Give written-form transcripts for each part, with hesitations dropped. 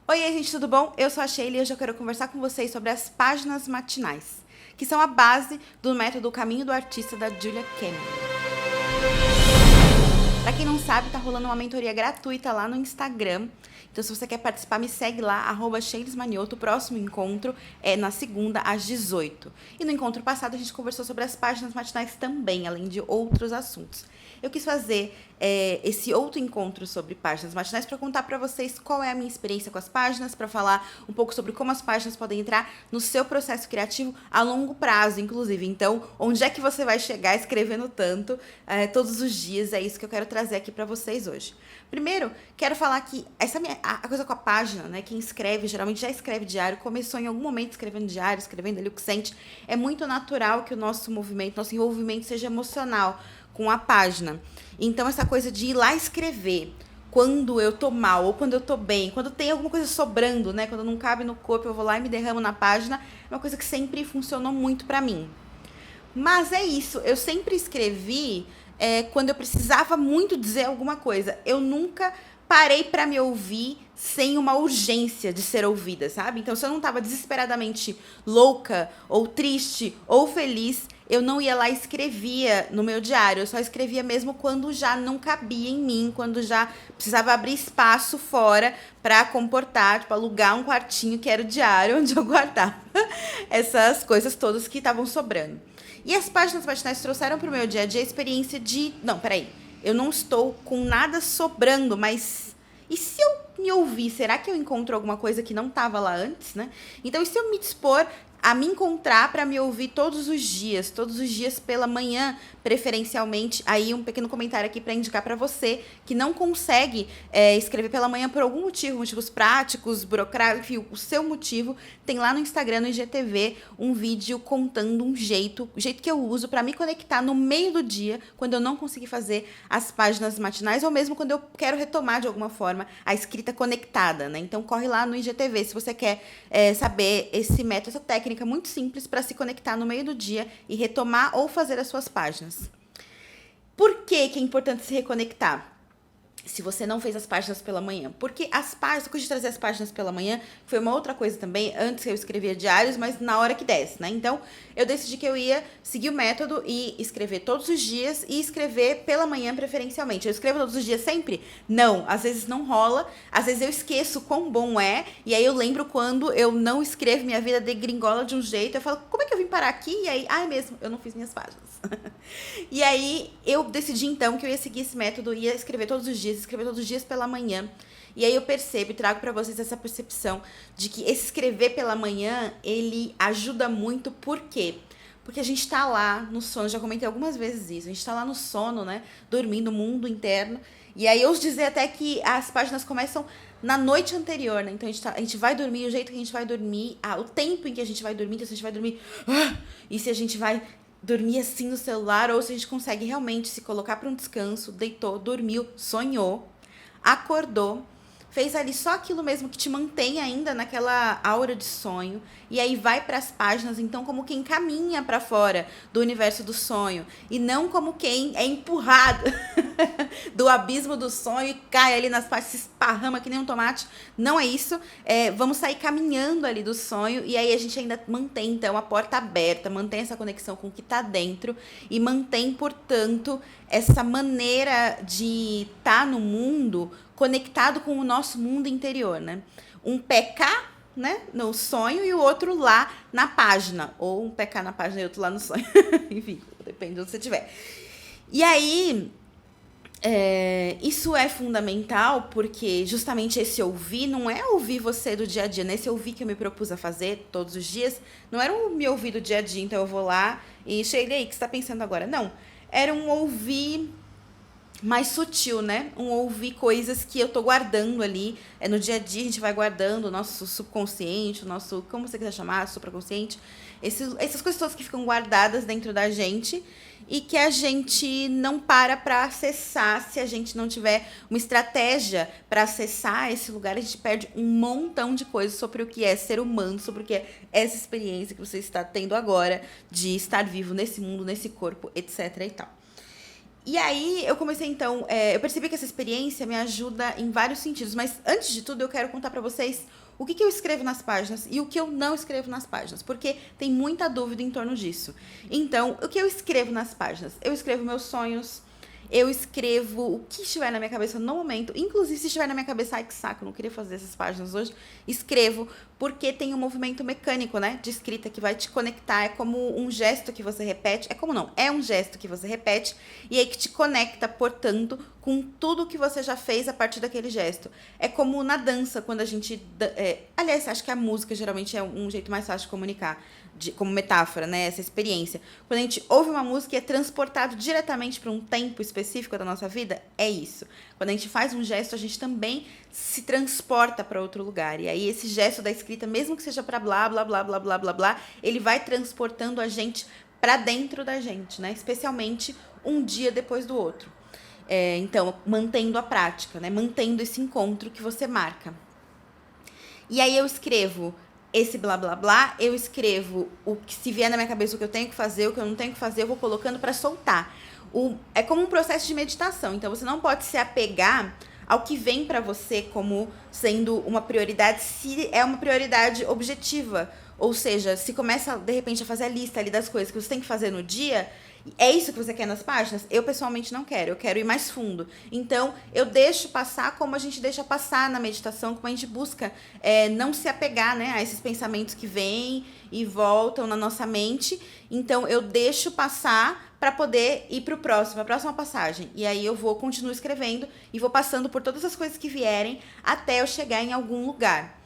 Oi, gente, tudo bom? Eu sou a Sheila e hoje eu quero conversar com vocês sobre as páginas matinais, que são a base do método Caminho do Artista da Julia Cameron. Pra quem não sabe, tá rolando uma mentoria gratuita lá no Instagram. Então, se você quer participar, me segue lá, @sheilesmanioto. O próximo encontro é na segunda, às 18. E no encontro passado, a gente conversou sobre as páginas matinais também, além de outros assuntos. Eu quis fazer esse outro encontro sobre páginas matinais para contar para vocês qual é a minha experiência com as páginas, para falar um pouco sobre como as páginas podem entrar no seu processo criativo a longo prazo, inclusive. Então, onde é que você vai chegar escrevendo tanto todos os dias? É isso que eu quero trazer aqui para vocês hoje. Primeiro, quero falar que a coisa com a página, né? Quem escreve, geralmente já escreve diário, começou em algum momento escrevendo diário, escrevendo ali o que sente. É muito natural que o nosso movimento, nosso envolvimento seja emocional com a página. Então, essa coisa de ir lá escrever quando eu tô mal ou quando eu tô bem, quando tem alguma coisa sobrando, né? Quando não cabe no corpo, eu vou lá e me derramo na página. É uma coisa que sempre funcionou muito pra mim. Mas é isso, eu sempre escrevi quando eu precisava muito dizer alguma coisa. Eu nunca parei pra me ouvir sem uma urgência de ser ouvida, sabe? Então, se eu não tava desesperadamente louca, ou triste, ou feliz, eu não ia lá e escrevia no meu diário. Eu só escrevia mesmo quando já não cabia em mim, quando já precisava abrir espaço fora pra comportar, tipo, alugar um quartinho que era o diário onde eu guardava essas coisas todas que estavam sobrando. E as páginas matinais trouxeram para o meu dia a dia a experiência de... Não, peraí. Eu não estou com nada sobrando, mas... E se eu me ouvir? Será que eu encontro alguma coisa que não estava lá antes, né? Então, e se eu me dispor a me encontrar para me ouvir todos os dias pela manhã, preferencialmente? Aí um pequeno comentário aqui para indicar para você que não consegue escrever pela manhã por algum motivo, motivos práticos, burocráticos, enfim, o seu motivo, tem lá no Instagram, no IGTV, um vídeo contando o jeito que eu uso para me conectar no meio do dia, quando eu não consegui fazer as páginas matinais, ou mesmo quando eu quero retomar de alguma forma a escrita conectada, né? Então corre lá no IGTV se você quer saber esse método, essa técnica muito simples para se conectar no meio do dia e retomar ou fazer as suas páginas. Por que é importante se reconectar? Se você não fez as páginas pela manhã. Porque as páginas, depois de trazer as páginas pela manhã, foi uma outra coisa também. Antes eu escrevia diários, mas na hora que desce, né? Então, eu decidi que eu ia seguir o método e escrever todos os dias e escrever pela manhã preferencialmente. Eu escrevo todos os dias sempre? Não, às vezes não rola. Às vezes eu esqueço quão bom é. E aí eu lembro quando eu não escrevo, minha vida degringola de um jeito. Eu falo, como é que eu vim parar aqui? E aí, ai mesmo, eu não fiz minhas páginas. E aí eu decidi então que eu ia seguir esse método, ia escrever todos os dias pela manhã. E aí eu percebo e trago para vocês essa percepção de que esse escrever pela manhã, ele ajuda muito. Por quê? Porque a gente tá lá no sono, já comentei algumas vezes isso, a gente tá lá no sono, né, dormindo, mundo interno. E aí eu ouso dizer até que as páginas começam na noite anterior, né? Então a gente vai dormir, o jeito que a gente vai dormir, o tempo em que a gente vai dormir, então se a gente vai dormir, e se a gente vai dormir assim no celular, ou se a gente consegue realmente se colocar para um descanso, deitou, dormiu, sonhou, acordou, fez ali só aquilo mesmo que te mantém ainda naquela aura de sonho, e aí vai para as páginas, então, como quem caminha para fora do universo do sonho, e não como quem é empurrado do abismo do sonho e cai ali nas páginas, se esparrama que nem um tomate. Não é isso. Vamos sair caminhando ali do sonho, e aí a gente ainda mantém, então, a porta aberta, mantém essa conexão com o que está dentro, e mantém, portanto, essa maneira de estar no mundo conectado com o nosso mundo interior, né? Um pé cá, né, no sonho, e o outro lá na página. Ou um pé cá na página e outro lá no sonho. Enfim, depende de onde você estiver. E aí, isso é fundamental porque justamente esse ouvir não é ouvir você do dia a dia, né? Esse ouvir que eu me propus a fazer todos os dias não era um me ouvir do dia a dia, então eu vou lá e cheguei aí, o que você tá pensando agora? Não, era um ouvir mais sutil, né? Um ouvir coisas que eu tô guardando ali. No dia a dia a gente vai guardando o nosso subconsciente, o nosso, como você quiser chamar, supraconsciente. Essas coisas todas que ficam guardadas dentro da gente e que a gente não para acessar. Se a gente não tiver uma estratégia para acessar esse lugar, a gente perde um montão de coisas sobre o que é ser humano, sobre o que é essa experiência que você está tendo agora de estar vivo nesse mundo, nesse corpo, etc e tal. E aí eu comecei então, eu percebi que essa experiência me ajuda em vários sentidos, mas antes de tudo eu quero contar pra vocês o que eu escrevo nas páginas e o que eu não escrevo nas páginas, porque tem muita dúvida em torno disso. Então, o que eu escrevo nas páginas? Eu escrevo meus sonhos, eu escrevo o que estiver na minha cabeça no momento, inclusive se estiver na minha cabeça, ai que saco, não queria fazer essas páginas hoje, escrevo, porque tem um movimento mecânico, né, de escrita que vai te conectar, é como um gesto que você repete, é um gesto que você repete, e aí que te conecta, portanto, com tudo que você já fez a partir daquele gesto. É como na dança, quando a gente... aliás, acho que a música geralmente é um jeito mais fácil de comunicar, como metáfora, né? Essa experiência. Quando a gente ouve uma música e é transportado diretamente para um tempo específico da nossa vida, é isso. Quando a gente faz um gesto, a gente também se transporta para outro lugar. E aí esse gesto da escrita, mesmo que seja para blá, blá, blá, blá, blá, blá, blá, ele vai transportando a gente para dentro da gente, né? Especialmente um dia depois do outro. Então, mantendo a prática, né? Mantendo esse encontro que você marca. E aí eu escrevo esse blá blá blá, eu escrevo o que se vier na minha cabeça, o que eu tenho que fazer, o que eu não tenho que fazer, eu vou colocando para soltar. É como um processo de meditação, então você não pode se apegar ao que vem para você como sendo uma prioridade, se é uma prioridade objetiva. Ou seja, se começa, de repente, a fazer a lista ali das coisas que você tem que fazer no dia, é isso que você quer nas páginas? Eu, pessoalmente, não quero. Eu quero ir mais fundo. Então, eu deixo passar como a gente deixa passar na meditação, como a gente busca não se apegar, né, a esses pensamentos que vêm e voltam na nossa mente. Então, eu deixo passar para poder ir para a próxima passagem. E aí eu continuo escrevendo e vou passando por todas as coisas que vierem até eu chegar em algum lugar.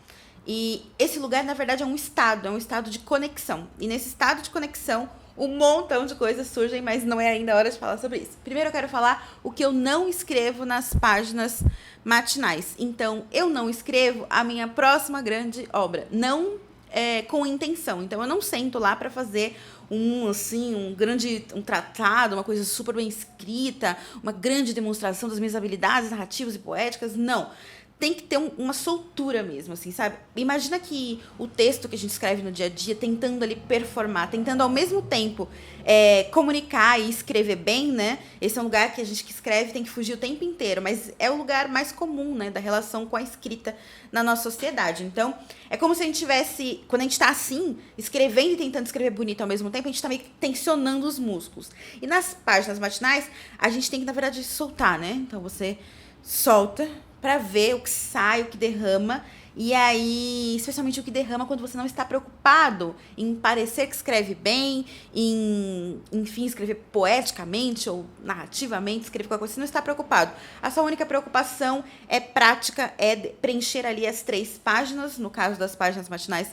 E esse lugar, na verdade, é um estado de conexão. E nesse estado de conexão, um montão de coisas surgem, mas não é ainda a hora de falar sobre isso. Primeiro eu quero falar o que eu não escrevo nas páginas matinais. Então, eu não escrevo a minha próxima grande obra. Não com intenção. Então, eu não sento lá para fazer um tratado, uma coisa super bem escrita, uma grande demonstração das minhas habilidades narrativas e poéticas. Não. Tem que ter uma soltura mesmo, assim, sabe? Imagina que o texto que a gente escreve no dia a dia, tentando ali performar, tentando ao mesmo tempo comunicar e escrever bem, né? Esse é um lugar que a gente que escreve tem que fugir o tempo inteiro, mas é o lugar mais comum, né, da relação com a escrita na nossa sociedade. Então, é como se a gente tivesse, quando a gente tá assim, escrevendo e tentando escrever bonito ao mesmo tempo, a gente tá meio que tensionando os músculos. E nas páginas matinais, a gente tem que, na verdade, soltar, né? Então, você solta para ver o que sai, o que derrama. E aí, especialmente o que derrama quando você não está preocupado em parecer que escreve bem, enfim, escrever poeticamente ou narrativamente, escrever qualquer coisa, você não está preocupado. A sua única preocupação é prática, é preencher ali as 3 páginas, no caso das páginas matinais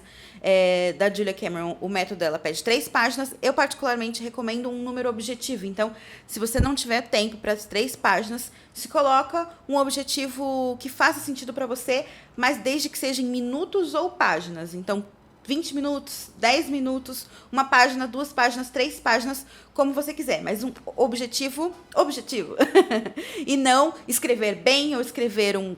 da Julia Cameron, o método dela pede 3 páginas. Eu particularmente recomendo um número objetivo. Então, se você não tiver tempo para as 3 páginas, se coloca um objetivo que faça sentido para você, mas desde que seja em minutos ou páginas. Então, 20 minutos, 10 minutos, uma página, 2 páginas, 3 páginas, como você quiser. Mas um objetivo. E não escrever bem ou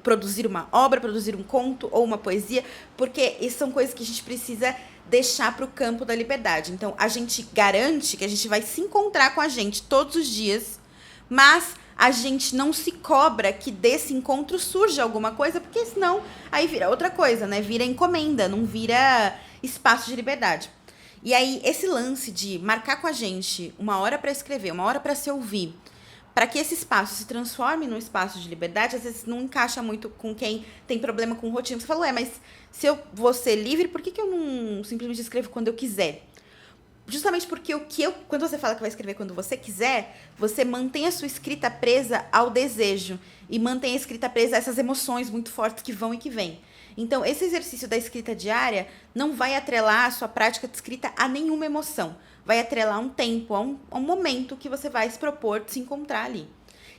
produzir uma obra, produzir um conto ou uma poesia, porque isso são coisas que a gente precisa deixar para o campo da liberdade. Então, a gente garante que a gente vai se encontrar com a gente todos os dias, mas a gente não se cobra que desse encontro surja alguma coisa, porque senão aí vira outra coisa, né? Vira encomenda, não vira espaço de liberdade. E aí, esse lance de marcar com a gente uma hora para escrever, uma hora para se ouvir, para que esse espaço se transforme num espaço de liberdade, às vezes não encaixa muito com quem tem problema com rotina. Você fala, mas se eu vou ser livre, por que eu não simplesmente escrevo quando eu quiser? Justamente porque quando você fala que vai escrever quando você quiser, você mantém a sua escrita presa ao desejo e mantém a escrita presa a essas emoções muito fortes que vão e que vêm. Então, esse exercício da escrita diária não vai atrelar a sua prática de escrita a nenhuma emoção. Vai atrelar um tempo, a um momento que você vai se propor de se encontrar ali.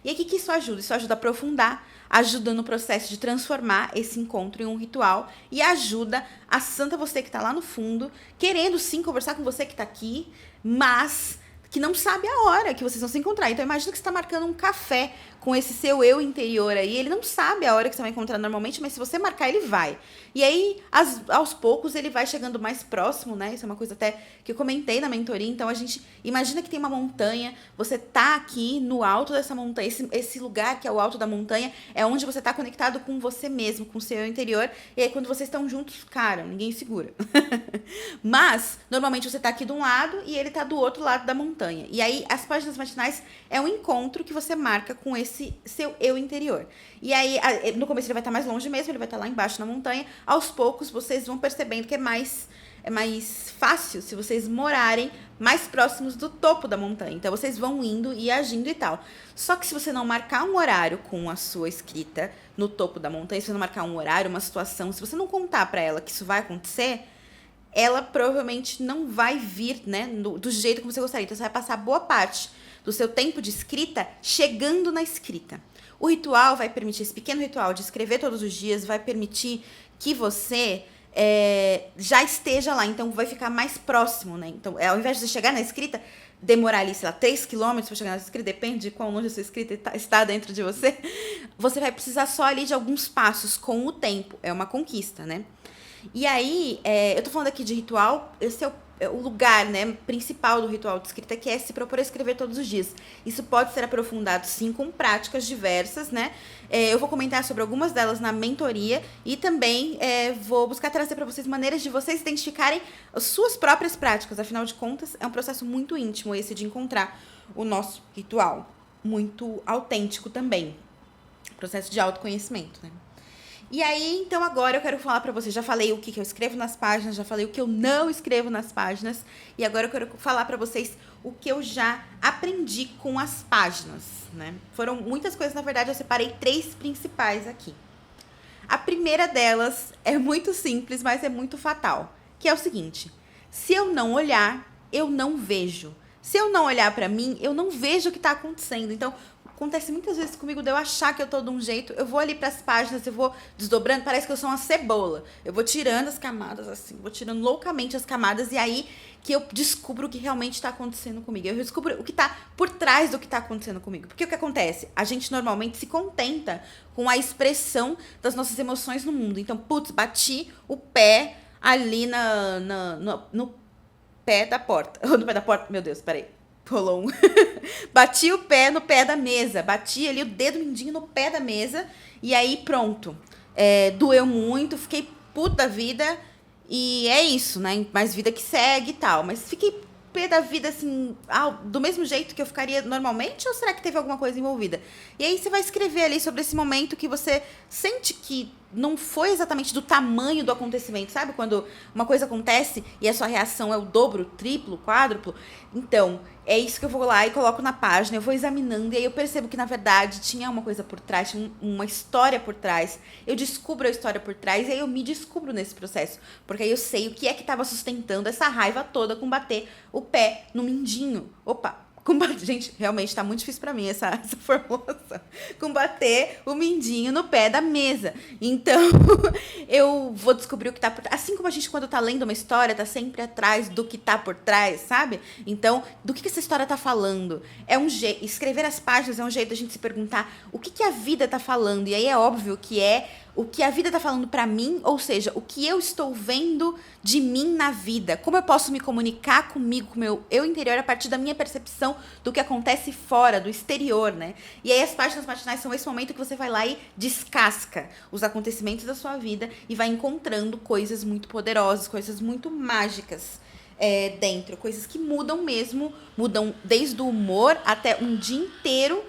E aí, o que isso ajuda? Isso ajuda a aprofundar, ajuda no processo de transformar esse encontro em um ritual e ajuda a santa você que está lá no fundo, querendo sim conversar com você que está aqui, mas que não sabe a hora que vocês vão se encontrar. Então, imagina que você está marcando um café com esse seu eu interior aí, ele não sabe a hora que você vai encontrar normalmente, mas se você marcar, ele vai. E aí, aos poucos, ele vai chegando mais próximo, né? Isso é uma coisa até que eu comentei na mentoria. Então, a gente imagina que tem uma montanha, você tá aqui no alto dessa montanha, esse lugar que é o alto da montanha, é onde você tá conectado com você mesmo, com o seu eu interior. E aí, quando vocês estão juntos, cara, ninguém segura. Mas, normalmente, você tá aqui de um lado e ele tá do outro lado da montanha. E aí, as páginas matinais é um encontro que você marca com esse seu eu interior. E aí, no começo ele vai estar mais longe mesmo, ele vai estar lá embaixo na montanha. Aos poucos, vocês vão percebendo que é mais fácil se vocês morarem mais próximos do topo da montanha. Então, vocês vão indo e agindo e tal. Só que se você não marcar um horário com a sua escrita no topo da montanha, se você não marcar um horário, uma situação, se você não contar pra ela que isso vai acontecer, ela provavelmente não vai vir, né, do jeito como você gostaria. Então, você vai passar boa parte do seu tempo de escrita chegando na escrita. O ritual vai permitir, esse pequeno ritual de escrever todos os dias, vai permitir que você já esteja lá. Então, vai ficar mais próximo, né? Então, ao invés de você chegar na escrita, demorar ali, sei lá, 3 quilômetros para chegar na escrita, depende de quão longe a sua escrita está dentro de você, você vai precisar só ali de alguns passos com o tempo. É uma conquista, né? E aí, eu tô falando aqui de ritual, esse é o lugar, né, principal do ritual de escrita, que é se propor a escrever todos os dias. Isso pode ser aprofundado, sim, com práticas diversas, né? Eu vou comentar sobre algumas delas na mentoria e também vou buscar trazer para vocês maneiras de vocês identificarem as suas próprias práticas. Afinal de contas, é um processo muito íntimo esse de encontrar o nosso ritual. Muito autêntico também. Processo de autoconhecimento, né? E aí, então agora eu quero falar pra vocês, já falei o que eu escrevo nas páginas, já falei o que eu não escrevo nas páginas, e agora eu quero falar pra vocês o que eu já aprendi com as páginas, né? Foram muitas coisas, na verdade, eu separei 3 principais aqui. A primeira delas é muito simples, mas é muito fatal, que é o seguinte: se eu não olhar, eu não vejo. Se eu não olhar pra mim, eu não vejo o que tá acontecendo. Então, acontece muitas vezes comigo de eu achar que eu tô de um jeito, eu vou ali pras páginas, eu vou desdobrando, parece que eu sou uma cebola. Eu vou tirando as camadas assim, vou tirando loucamente as camadas, e aí que eu descubro o que realmente tá acontecendo comigo. Eu descubro o que tá por trás do que tá acontecendo comigo. Porque o que acontece? A gente normalmente se contenta com a expressão das nossas emoções no mundo. Então, putz, bati o pé ali no pé da porta. No pé da porta, meu Deus, peraí. Rolou um. Bati o pé no pé da mesa. Bati ali o dedo mindinho no pé da mesa. E aí, pronto. Doeu muito. Fiquei puta da vida. E é isso, né? Mais vida que segue e tal. Mas fiquei pé da vida, assim, do mesmo jeito que eu ficaria normalmente? Ou será que teve alguma coisa envolvida? E aí você vai escrever ali sobre esse momento que você sente que não foi exatamente do tamanho do acontecimento, sabe? Quando uma coisa acontece e a sua reação é o dobro, triplo, quádruplo. Então, é isso que eu vou lá e coloco na página, eu vou examinando e aí eu percebo que, na verdade, tinha uma coisa por trás, tinha uma história por trás. Eu descubro a história por trás e aí eu me descubro nesse processo. Porque aí eu sei o que é que estava sustentando essa raiva toda com bater o pé no mindinho. Opa! Gente, realmente tá muito difícil pra mim essa formulação. Combater o mindinho no pé da mesa. Então, eu vou descobrir o que tá por trás. Assim como a gente, quando tá lendo uma história, tá sempre atrás do que tá por trás, sabe? Então, do que essa história tá falando? Escrever as páginas é um jeito da gente se perguntar o que a vida tá falando. E aí é óbvio que é o que a vida tá falando pra mim, ou seja, o que eu estou vendo de mim na vida. Como eu posso me comunicar comigo, com o meu eu interior, a partir da minha percepção do que acontece fora, do exterior, né? E aí as páginas matinais são esse momento que você vai lá e descasca os acontecimentos da sua vida e vai encontrando coisas muito poderosas, coisas muito mágicas dentro. Coisas que mudam mesmo, mudam desde o humor até um dia inteiro,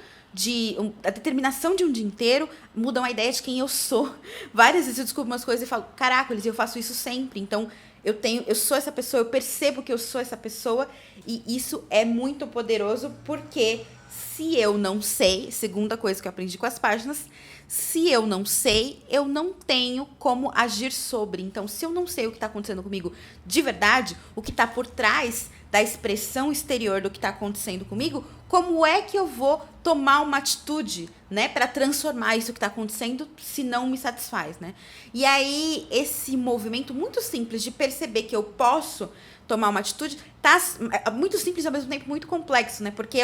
a determinação de um dia inteiro, mudam a ideia de quem eu sou. Várias vezes eu descubro umas coisas e falo, caracoles, eu faço isso sempre. Então, eu sou essa pessoa, eu percebo que eu sou essa pessoa, e isso é muito poderoso, porque se eu não sei, segunda coisa que eu aprendi com as páginas, se eu não sei, eu não tenho como agir sobre. Então, se eu não sei o que está acontecendo comigo de verdade, o que está por trás da expressão exterior do que está acontecendo comigo, como é que eu vou tomar uma atitude, né, para transformar isso que está acontecendo, se não me satisfaz, né? E aí, esse movimento muito simples de perceber que eu posso tomar uma atitude, tá muito simples e ao mesmo tempo muito complexo, né? Porque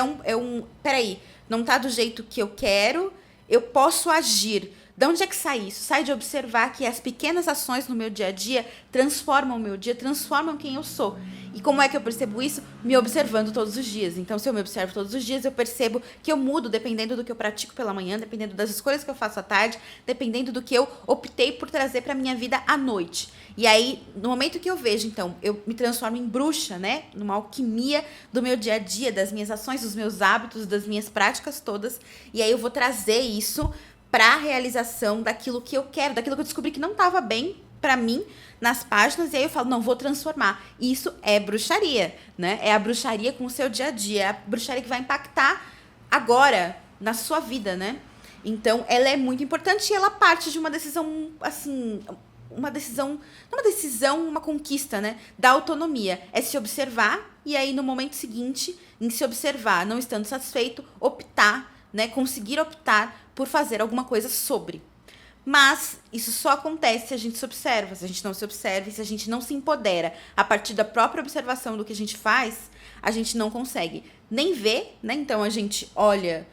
peraí, não tá do jeito que eu quero, eu posso agir. De onde é que sai isso? Sai de observar que as pequenas ações no meu dia a dia transformam o meu dia, transformam quem eu sou. E como é que eu percebo isso? Me observando todos os dias. Então, se eu me observo todos os dias, eu percebo que eu mudo dependendo do que eu pratico pela manhã, dependendo das escolhas que eu faço à tarde, dependendo do que eu optei por trazer para minha vida à noite. E aí, no momento que eu vejo, então, eu me transformo em bruxa, né? Numa alquimia do meu dia a dia, das minhas ações, dos meus hábitos, das minhas práticas todas. E aí eu vou trazer isso para a realização daquilo que eu quero, daquilo que eu descobri que não estava bem para mim nas páginas, e aí eu falo, não, vou transformar. E isso é bruxaria, né? É a bruxaria com o seu dia a dia, é a bruxaria que vai impactar agora na sua vida, né? Então, ela é muito importante e ela parte de uma decisão, assim, uma decisão, não uma decisão, uma conquista, né? Da autonomia. É se observar e aí no momento seguinte, em se observar, não estando satisfeito, optar, né? Conseguir optar por fazer alguma coisa sobre. Mas isso só acontece se a gente se observa. Se a gente não se observa, se a gente não se empodera a partir da própria observação do que a gente faz, a gente não consegue nem ver, né? Então a gente olha,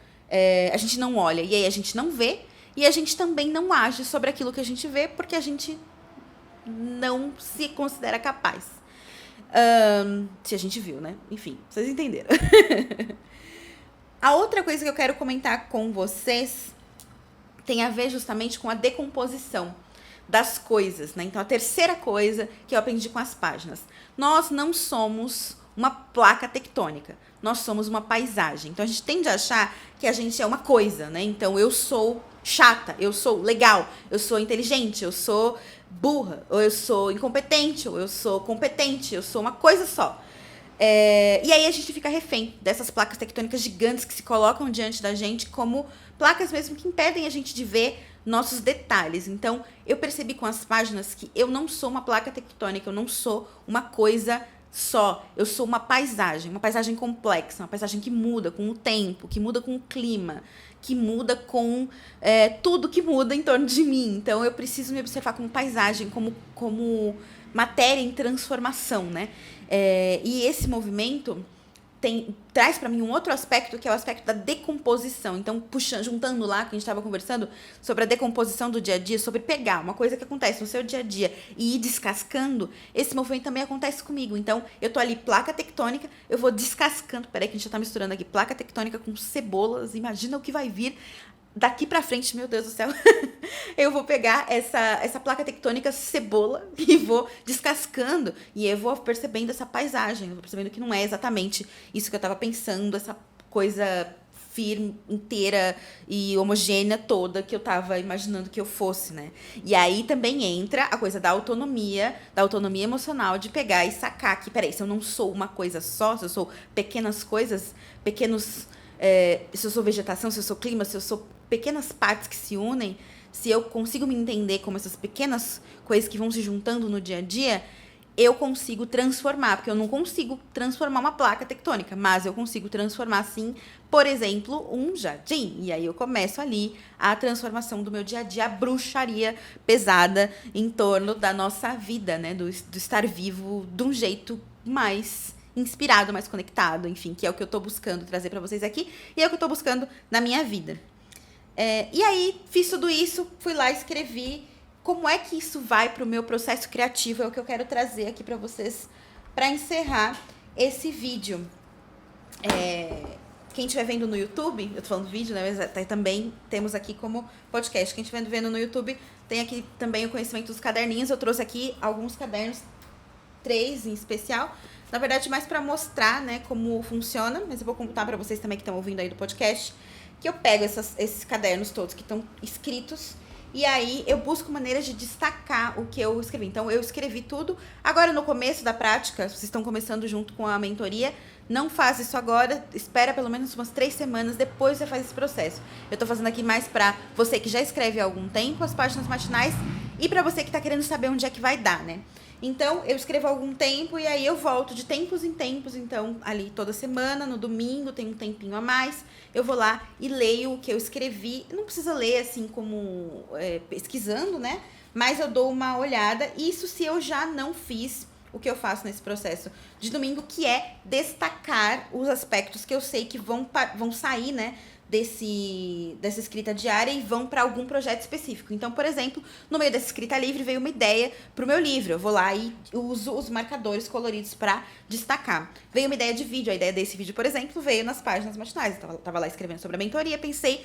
a gente não olha e aí a gente não vê, e a gente também não age sobre aquilo que a gente vê porque a gente não se considera capaz. Se a gente viu, né? Enfim, vocês entenderam. A outra coisa que eu quero comentar com vocês tem a ver justamente com a decomposição das coisas, né? Então, a terceira coisa que eu aprendi com as páginas. Nós não somos uma placa tectônica, nós somos uma paisagem. Então, a gente tende a achar que a gente é uma coisa, né? Então, eu sou chata, eu sou legal, eu sou inteligente, eu sou burra, ou eu sou incompetente, ou eu sou competente, eu sou uma coisa só. E aí a gente fica refém dessas placas tectônicas gigantes que se colocam diante da gente como placas mesmo que impedem a gente de ver nossos detalhes. Então, eu percebi com as páginas que eu não sou uma placa tectônica, eu não sou uma coisa só. Eu sou uma paisagem complexa, uma paisagem que muda com o tempo, que muda com o clima, que muda com tudo que muda em torno de mim. Então, eu preciso me observar como paisagem, como matéria em transformação, né? E esse movimento traz para mim um outro aspecto, que é o aspecto da decomposição. Então, juntando lá, que a gente estava conversando sobre a decomposição do dia a dia, sobre pegar uma coisa que acontece no seu dia a dia e ir descascando, esse movimento também acontece comigo. Então, eu tô ali, placa tectônica, eu vou descascando. Peraí que a gente já tá misturando aqui placa tectônica com cebolas. Imagina o que vai vir daqui pra frente, meu Deus do céu. Eu vou pegar essa placa tectônica cebola e vou descascando, e eu vou percebendo essa paisagem, eu vou percebendo que não é exatamente isso que eu tava pensando, essa coisa firme, inteira e homogênea toda que eu tava imaginando que eu fosse, né? E aí também entra a coisa da autonomia emocional, de pegar e sacar que, peraí, se eu não sou uma coisa só, se eu sou pequenas coisas, se eu sou vegetação, se eu sou clima, se eu sou pequenas partes que se unem, se eu consigo me entender como essas pequenas coisas que vão se juntando no dia a dia, eu consigo transformar, porque eu não consigo transformar uma placa tectônica, mas eu consigo transformar, sim, por exemplo, um jardim. E aí eu começo ali a transformação do meu dia a dia, a bruxaria pesada em torno da nossa vida, né? Do estar vivo de um jeito mais inspirado, mais conectado, enfim, que é o que eu tô buscando trazer para vocês aqui, e é o que eu tô buscando na minha vida. E aí, fiz tudo isso, fui lá, escrevi. Como é que isso vai para o meu processo criativo? É o que eu quero trazer aqui para vocês para encerrar esse vídeo. Quem estiver vendo no YouTube, eu tô falando vídeo, né? Mas também temos aqui como podcast. Quem estiver vendo no YouTube, tem aqui também o conhecimento dos caderninhos. Eu trouxe aqui alguns cadernos, 3 em especial. Na verdade, mais para mostrar, né, como funciona. Mas eu vou contar para vocês também que estão ouvindo aí do podcast, que eu pego esses cadernos todos que estão escritos, e aí eu busco maneiras de destacar o que eu escrevi. Então, eu escrevi tudo. Agora, no começo da prática, vocês estão começando junto com a mentoria, não faz isso agora, espera pelo menos umas 3 semanas, depois você faz esse processo. Eu tô fazendo aqui mais pra você que já escreve há algum tempo as páginas matinais, e pra você que tá querendo saber onde é que vai dar, né? Então, eu escrevo há algum tempo e aí eu volto de tempos em tempos. Então, ali toda semana, no domingo, tem um tempinho a mais, eu vou lá e leio o que eu escrevi. Não precisa ler assim como pesquisando, né? Mas eu dou uma olhada. Isso se eu já não fiz o que eu faço nesse processo de domingo, que é destacar os aspectos que eu sei que vão sair, né, dessa escrita diária e vão para algum projeto específico. Então, por exemplo, no meio dessa escrita livre veio uma ideia para o meu livro. Eu vou lá e uso os marcadores coloridos para destacar. Veio uma ideia de vídeo. A ideia desse vídeo, por exemplo, veio nas páginas matinais. Eu tava lá escrevendo sobre a mentoria, pensei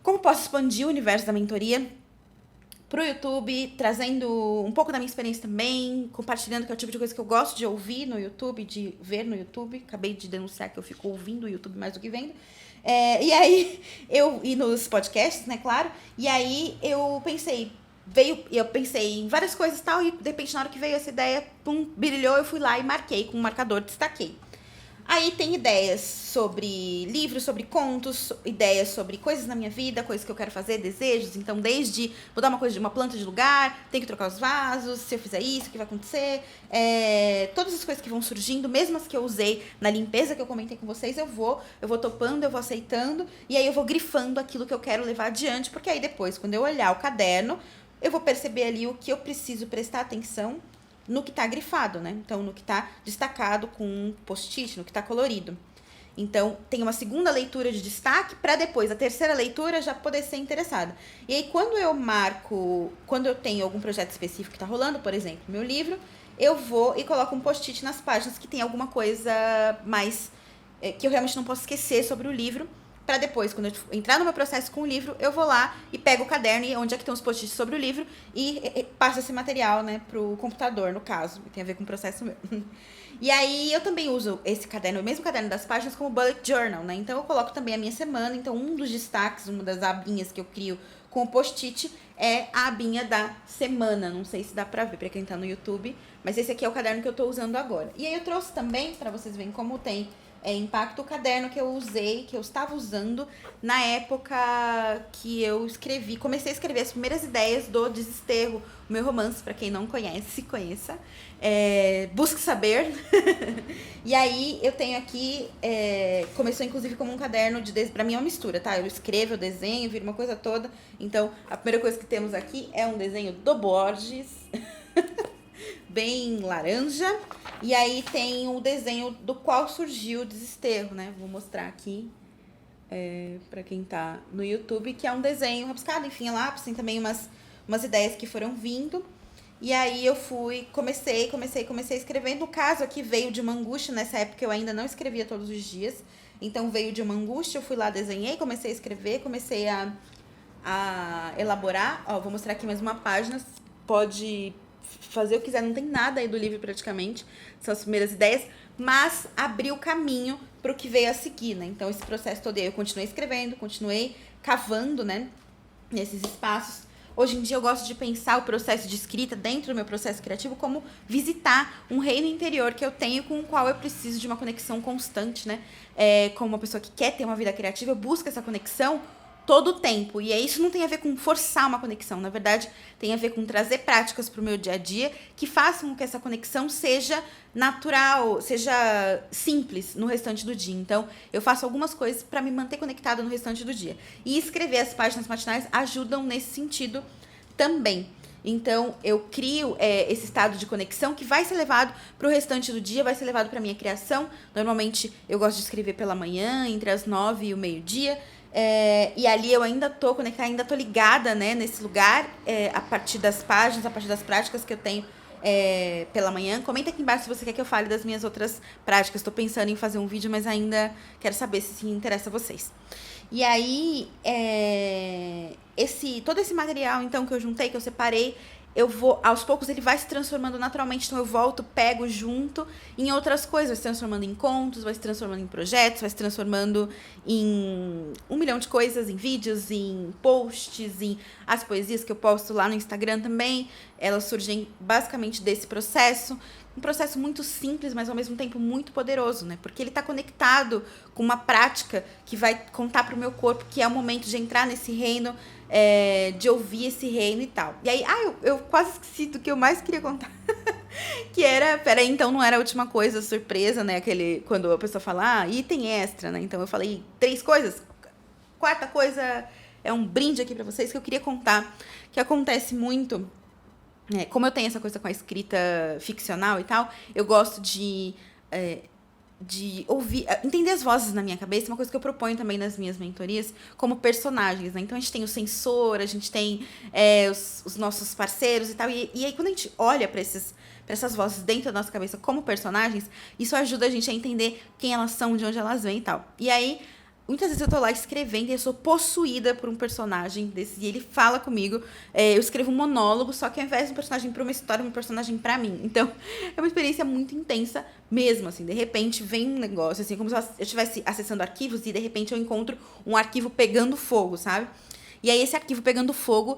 como posso expandir o universo da mentoria pro YouTube, trazendo um pouco da minha experiência também, compartilhando que é o tipo de coisa que eu gosto de ouvir no YouTube, de ver no YouTube. Acabei de denunciar que eu fico ouvindo o YouTube mais do que vendo. E aí, e nos podcasts, né, claro. E aí eu pensei em várias coisas e tal, e de repente na hora que veio essa ideia, pum, brilhou, eu fui lá e marquei com um marcador, destaquei. Aí tem ideias sobre livros, sobre contos, ideias sobre coisas na minha vida, coisas que eu quero fazer, desejos. Então, desde mudar uma planta de lugar, tem que trocar os vasos, se eu fizer isso, o que vai acontecer? Todas as coisas que vão surgindo, mesmo as que eu usei na limpeza que eu comentei com vocês, eu vou topando, eu vou aceitando, e aí eu vou grifando aquilo que eu quero levar adiante, porque aí depois, quando eu olhar o caderno, eu vou perceber ali o que eu preciso prestar atenção no que tá grifado, né? Então, no que tá destacado com um post-it, no que tá colorido. Então, tem uma segunda leitura de destaque para depois, a terceira leitura, já poder ser interessada. E aí, quando eu tenho algum projeto específico que tá rolando, por exemplo, meu livro, eu vou e coloco um post-it nas páginas que tem alguma coisa mais que eu realmente não posso esquecer sobre o livro, para depois, quando eu entrar no meu processo com o livro, eu vou lá e pego o caderno e onde é que tem os post-its sobre o livro e passo esse material, né, pro computador, no caso. Tem a ver com o processo meu. E aí, eu também uso esse caderno, o mesmo caderno das páginas, como bullet journal, né? Então, eu coloco também a minha semana. Então, um dos destaques, uma das abinhas que eu crio com o post-it é a abinha da semana. Não sei se dá pra ver pra quem tá no YouTube, mas esse aqui é o caderno que eu tô usando agora. E aí, eu trouxe também, pra vocês verem como tem impacto, o caderno que eu estava usando na época que eu comecei a escrever as primeiras ideias do Desesterro, o meu romance, para quem não conhece, conheça. Busque saber. E aí eu tenho aqui, começou inclusive como um caderno para mim é uma mistura, tá? Eu escrevo, eu desenho, vira uma coisa toda. Então, a primeira coisa que temos aqui é um desenho do Borges. Bem laranja. E aí tem o desenho do qual surgiu o Desesterro, né? Vou mostrar aqui pra quem tá no YouTube, que é um desenho rabiscado, enfim, lápis, tem também umas ideias que foram vindo. E aí eu comecei a escrever. No caso aqui veio de uma angústia, nessa época eu ainda não escrevia todos os dias. Então veio de uma angústia, eu fui lá, desenhei, comecei a escrever, comecei a elaborar. Ó, vou mostrar aqui mais uma página, pode fazer o que quiser, não tem nada aí do livro praticamente, são as primeiras ideias, mas abriu o caminho para o que veio a seguir, né? Então, esse processo todo aí eu continuei escrevendo, continuei cavando, né, nesses espaços. Hoje em dia eu gosto de pensar o processo de escrita dentro do meu processo criativo como visitar um reino interior que eu tenho com o qual eu preciso de uma conexão constante, né? Como uma pessoa que quer ter uma vida criativa, eu busco essa conexão todo o tempo. E isso não tem a ver com forçar uma conexão. Na verdade, tem a ver com trazer práticas para o meu dia a dia que façam com que essa conexão seja natural, seja simples no restante do dia. Então, eu faço algumas coisas para me manter conectada no restante do dia. E escrever as páginas matinais ajudam nesse sentido também. Então, eu crio esse estado de conexão que vai ser levado para o restante do dia, vai ser levado para a minha criação. Normalmente, eu gosto de escrever pela manhã, entre as 9 e o meio-dia. E ali eu ainda tô conectada, ainda tô ligada, né, nesse lugar, a partir das páginas, a partir das práticas que eu tenho pela manhã. Comenta aqui embaixo se você quer que eu fale das minhas outras práticas. Estou pensando em fazer um vídeo, mas ainda quero saber se interessa a vocês. E aí, todo esse material, então, que eu juntei, que eu separei, aos poucos ele vai se transformando naturalmente, então eu volto, pego junto em outras coisas, vai se transformando em contos, vai se transformando em projetos, vai se transformando em 1 milhão de coisas, em vídeos, em posts, em as poesias que eu posto lá no Instagram também, elas surgem basicamente desse processo, um processo muito simples, mas ao mesmo tempo muito poderoso, né? Porque ele está conectado com uma prática que vai contar para o meu corpo que é o momento de entrar nesse reino, de ouvir esse reino e tal. E aí, eu quase esqueci do que eu mais queria contar. Que era, peraí, então não era a última coisa, surpresa, né? Quando a pessoa fala, item extra, né? Então eu falei 3 coisas. Quarta coisa é um brinde aqui pra vocês que eu queria contar, que acontece muito. Como eu tenho essa coisa com a escrita ficcional e tal, eu gosto de de ouvir, entender as vozes na minha cabeça, uma coisa que eu proponho também nas minhas mentorias, como personagens, né? Então a gente tem o sensor, a gente tem os nossos parceiros e tal. E aí, quando a gente olha para essas vozes dentro da nossa cabeça como personagens, isso ajuda a gente a entender quem elas são, de onde elas vêm e tal. E aí, muitas vezes eu tô lá escrevendo e eu sou possuída por um personagem desse, e ele fala comigo. Eu escrevo um monólogo, só que ao invés de um personagem pra uma história, um personagem pra mim. Então, é uma experiência muito intensa mesmo, assim. De repente, vem um negócio, assim, como se eu estivesse acessando arquivos e de repente eu encontro um arquivo pegando fogo, sabe? E aí, esse arquivo pegando fogo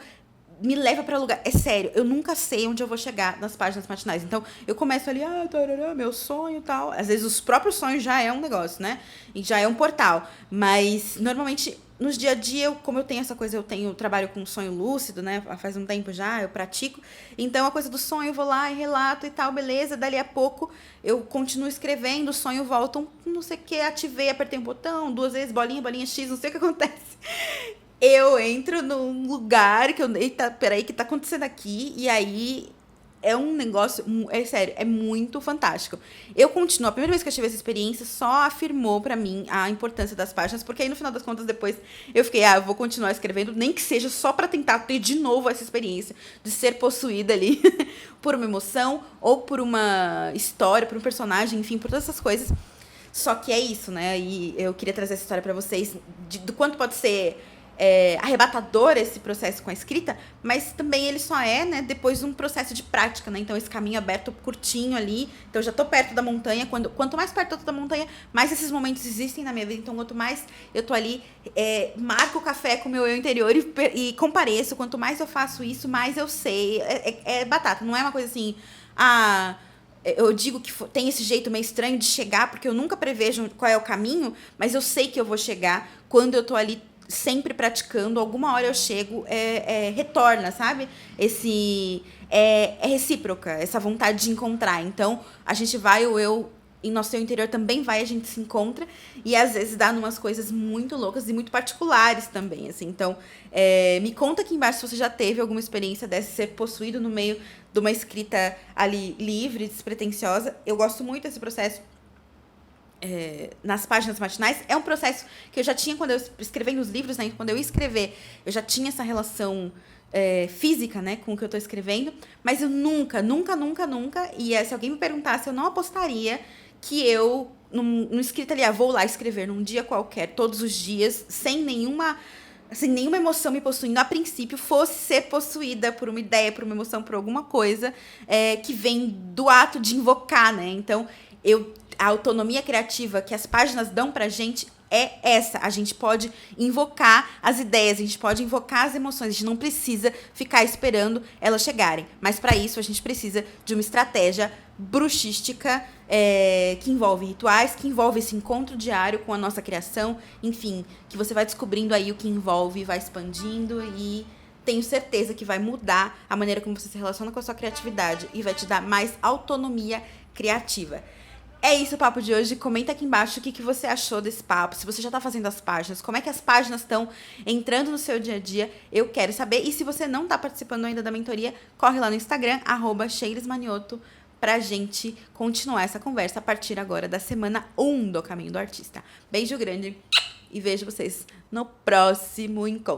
me leva pra lugar. É sério, eu nunca sei onde eu vou chegar nas páginas matinais. Então, eu começo ali, tarará, meu sonho e tal. Às vezes, os próprios sonhos já é um negócio, né? E já é um portal. Mas, normalmente, nos dia a dia, como eu tenho essa coisa, eu trabalho com sonho lúcido, né? Faz um tempo já, eu pratico. Então, a coisa do sonho, eu vou lá e relato e tal, beleza. Dali a pouco, eu continuo escrevendo, o sonho volta, não sei o que, ativei, apertei um botão, 2 vezes, bolinha, bolinha X, não sei o que acontece. Eu entro num lugar que eu. Eita, peraí, o que tá acontecendo aqui? E aí é um negócio. É sério, é muito fantástico. Eu continuo. A primeira vez que eu tive essa experiência só afirmou pra mim a importância das páginas, porque aí no final das contas, depois eu fiquei, eu vou continuar escrevendo, nem que seja só pra tentar ter de novo essa experiência de ser possuída ali por uma emoção, ou por uma história, por um personagem, enfim, por todas essas coisas. Só que é isso, né? E eu queria trazer essa história pra vocês do quanto pode ser arrebatador esse processo com a escrita, mas também ele só é, né, depois de um processo de prática, né? Então, esse caminho aberto, curtinho ali. Então, eu já tô perto da montanha. Quanto mais perto eu tô da montanha, mais esses momentos existem na minha vida. Então, quanto mais eu tô ali, marco o café com o meu eu interior e compareço. Quanto mais eu faço isso, mais eu sei. É batata, não é uma coisa assim, eu digo que tem esse jeito meio estranho de chegar, porque eu nunca prevejo qual é o caminho, mas eu sei que eu vou chegar quando eu tô ali sempre praticando. Alguma hora eu chego, retorna, sabe? É recíproca, essa vontade de encontrar. Então, a gente vai, o eu em nosso eu interior também vai, a gente se encontra, e às vezes dá numas coisas muito loucas e muito particulares também, assim. Então, me conta aqui embaixo se você já teve alguma experiência dessa, ser possuído no meio de uma escrita ali livre, despretensiosa. Eu gosto muito desse processo. Nas páginas matinais, é um processo que eu já tinha quando eu escrevendo os livros, né? Quando eu ia escrever, eu já tinha essa relação física, né, com o que eu tô escrevendo, mas eu nunca, e se alguém me perguntasse, eu não apostaria que eu, no escrita ali, vou lá escrever num dia qualquer, todos os dias, sem nenhuma emoção me possuindo, a princípio, fosse ser possuída por uma ideia, por uma emoção, por alguma coisa que vem do ato de invocar, né? Então, a autonomia criativa que as páginas dão pra gente é essa. A gente pode invocar as ideias, a gente pode invocar as emoções, a gente não precisa ficar esperando elas chegarem. Mas para isso a gente precisa de uma estratégia bruxística que envolve rituais, que envolve esse encontro diário com a nossa criação, enfim, que você vai descobrindo aí o que envolve, vai expandindo, e tenho certeza que vai mudar a maneira como você se relaciona com a sua criatividade e vai te dar mais autonomia criativa. É isso o papo de hoje. Comenta aqui embaixo o que você achou desse papo. Se você já tá fazendo as páginas, como é que as páginas estão entrando no seu dia a dia. Eu quero saber. E se você não tá participando ainda da mentoria, corre lá no Instagram, @sheilesmanioto, pra gente continuar essa conversa a partir agora da semana 1 do Caminho do Artista. Beijo grande e vejo vocês no próximo encontro.